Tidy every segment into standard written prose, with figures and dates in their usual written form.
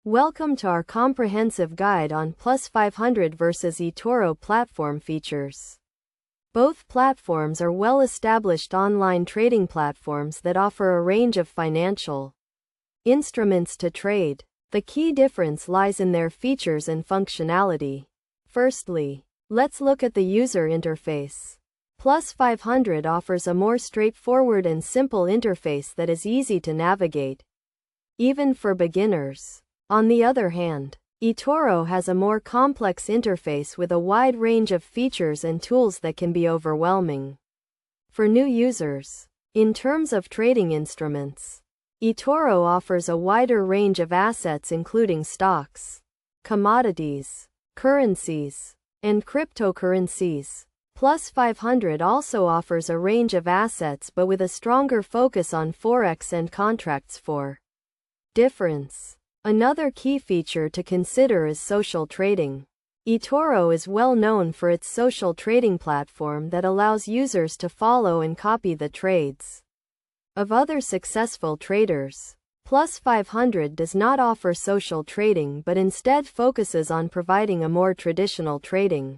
Welcome to our comprehensive guide on Plus500 versus eToro platform features. Both platforms are well-established online trading platforms that offer a range of financial instruments to trade. The key difference lies in their features and functionality. Firstly, let's look at the user interface. Plus500 offers a more straightforward and simple interface that is easy to navigate, even for beginners. On the other hand, eToro has a more complex interface with a wide range of features and tools that can be overwhelming for new users. In terms of trading instruments, eToro offers a wider range of assets including stocks, commodities, currencies, and cryptocurrencies. Plus500 also offers a range of assets but with a stronger focus on forex and contracts for difference. Another key feature to consider is social trading. eToro is well known for its social trading platform that allows users to follow and copy the trades of other successful traders. Plus500 does not offer social trading but instead focuses on providing a more traditional trading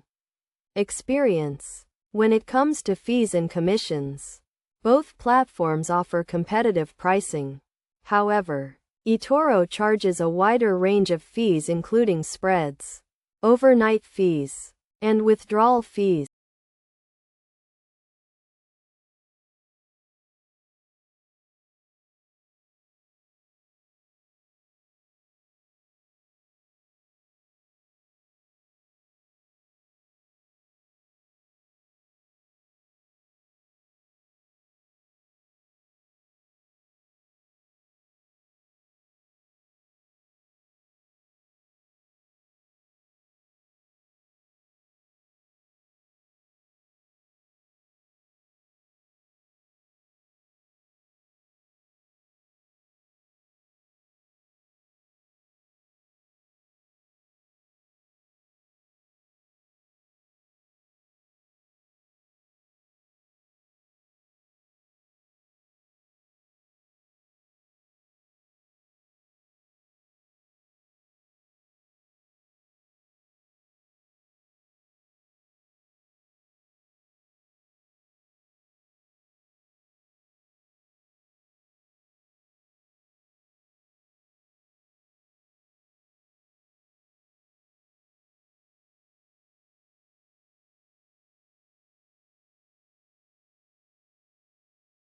experience. When it comes to fees and commissions, both platforms offer competitive pricing. However, eToro charges a wider range of fees including spreads, overnight fees, and withdrawal fees.